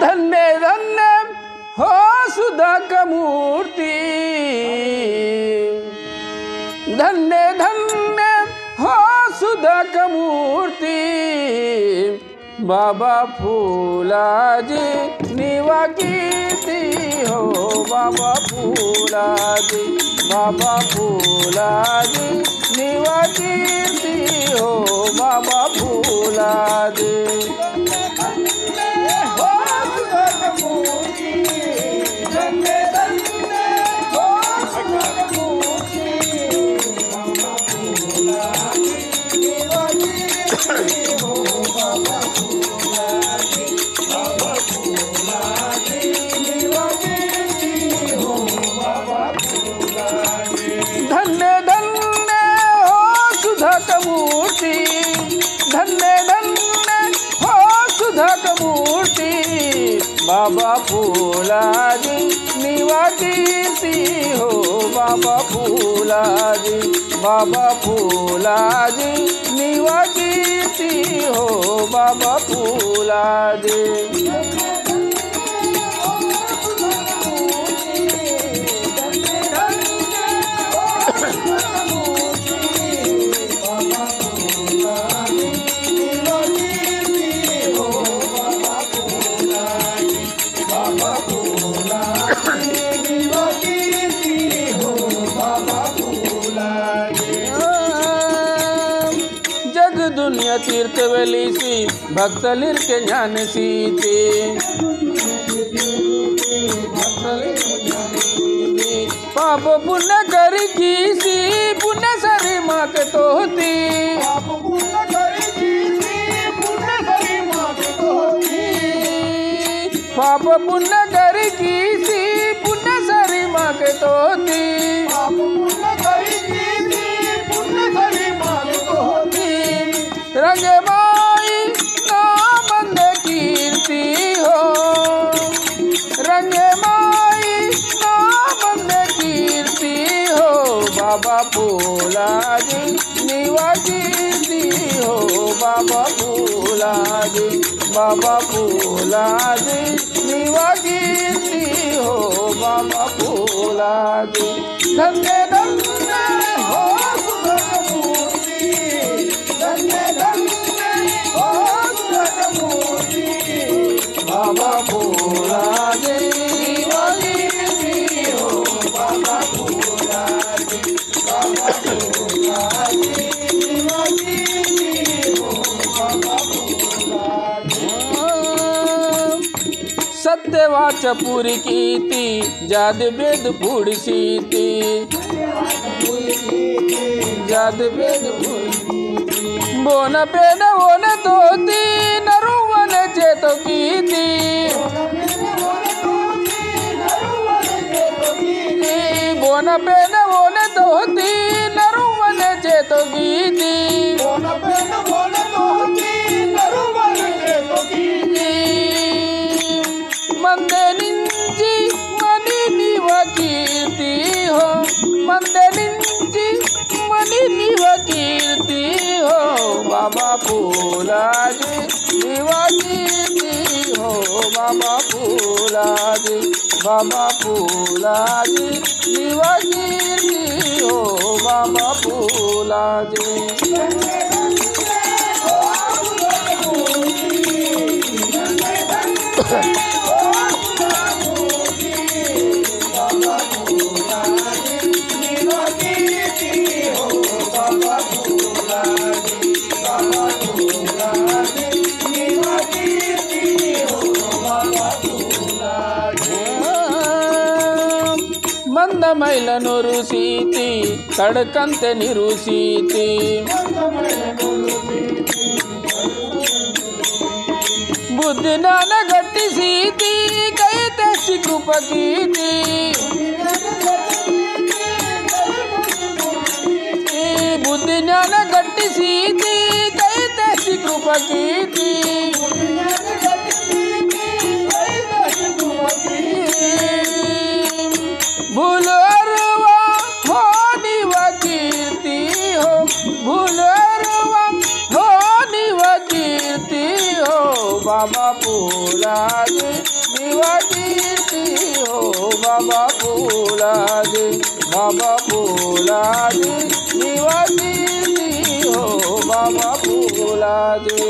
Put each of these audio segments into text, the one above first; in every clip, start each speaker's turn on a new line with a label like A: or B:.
A: धन्य धन्य हो सुधा का मूर्ति, धन्य धन्य हो सुधा का मूर्ति। बाबा फूलाजी निवा कीर्ति हो, बाबा फूलाजी, बाबा फूलाजी निवा कीर्ति हो, बाबा फूलाजी। धन्य धन्य हो सुधा का मूर्ति, धन्य धन्य हो सुधा का मूर्ति। बाबा फूलाजी निवा कीर्ति हो, बाबा फूलाजी, बाबा फूलाजी निवा कीर्ति हो, बाबा फूलाजी। जग दुनिया तीर्थ वेलीसी भक्तलिर के ज्ञान सीते, पाप पुण्य कर की सी पुण्य सरी माँ के तोहती, पाप पुण्य कर की सी पुण्य सरी माँ के तोहती। रंगे माई ना बंद कीर्ति हो, रंगे माई ना बंद कीर्ति हो। बाबा फूलाजी निवा कीर्ति हो, बाबा फूलाजी, बाबा फूलाजी निवा कीर्ति हो, बाबा फूलाजी। धन्य धन्य हो बाबा फूलाजी निवा कीर्ति हो, बाबा फूलाजी, बाबा फूलाजी निवा कीर्ति हो, बाबा फूलाजी। सत्यवाच पूरी कीर्ति जाद वेद फूड सीती, जाद वेद बोन पेन ओन तोती नरुवन चेतो कीती, बोन पेन ओन तोती नरुवन चेतो कीती। मंदे निंजी मनी निवा कीर्ति हो, मंदे निंजी मनी निवा कीर्ति हो। बाबा फूलाजी निवा कीर्ति हो, बाबा फूलाजी, बाबा फूलाजी निवा कीर्ति हो, बाबा फूलाजी। ಮಂದ ಮೈಲನು ರುಸೀತಿ ಕಡಕಂತೆ ನಿರುಸೀತಿ, ಬುದ್ಧಿ ಜ್ಞಾನ ಗಟ್ಟಿಸೀತಿ ಕೈ ತೆಸಿ ಕೃಪ ಕೀತಿ, ಬುದ್ಧಿ ಜ್ಞಾನ ಗಟ್ಟಿಸೀತಿ ಕೈ ತೆಸಿ ಕೃಪ ಕೀತಿ। भूल अरवा हो निवा कीर्ति हो, भूल अरवा हो निवा कीर्ति हो। बाबा फूला फुलाजी निवा कीर्ती हो बाबा फुलाजी बाबा फुलाजी निवा कीर्ती हो बाबा फुलाजी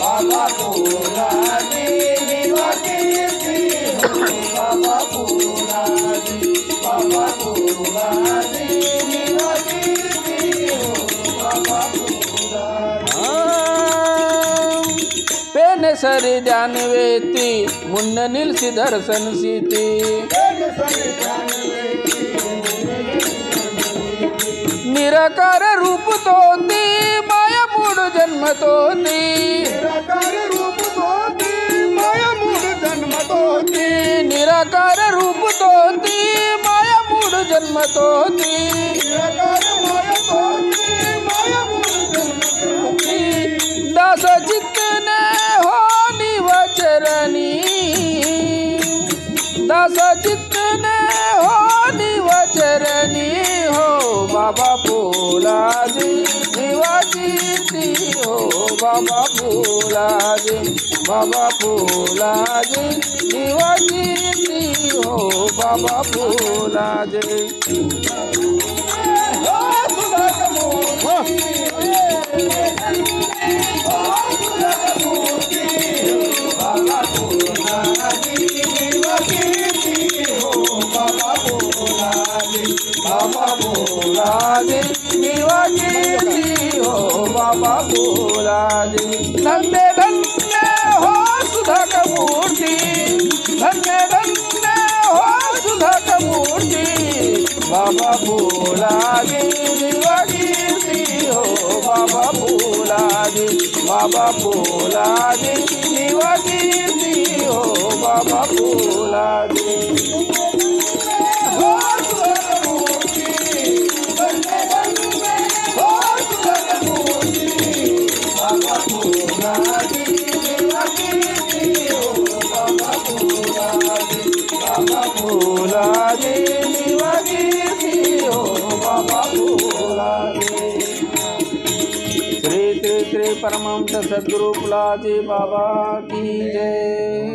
A: बाबा फुलाजी निवा कीर्ती हो बाबा फुलाजी बाबा फुलाजी निवा कीर्ती हो बाबा फुलाजी पेन सरी ध्यान वेती मुन्न निलसी दर्शन सीती निराकार रूप तोती माया मूड जन्म तोती निराकार रूप तोती माया मूड जन्म तोती निराकार रूप तोती माया मूड जन्म तोती निराकार माया तोती माया मूड जन्म तोती दास जितने हो निवचरणी दास जितने हो निवचरणी हो बाबा फुलाजी निवा कीर्ती हो बाबा फुलाजी बाबा फुलाजी निवा कीर्ती हो बाबा फुलाजी बाबा फुलाजी निवा कीर्ती हो बाबा फुलाजी बाबा फुलाजी निवा कीर्ती हो बाबा फुलाजी धन्य धन्य हो सुधाक मूर्ति धन्य धन्य हो सुधाक मूर्ति बाबा फुलाजी निवा कीर्ती हो बाबा फुलाजी बाबा फुलाजी निवा कीर्ती हो बाबा फुलाजी बाबा फुलाजी निवा कीर्ती हो बाबा फुलाजी बाबा फुलाजी निवा कीर्ती हो बाबा फुलाजी श्री श्री श्री परमहंस सद्गुरु फुलाजी बाबा की जय।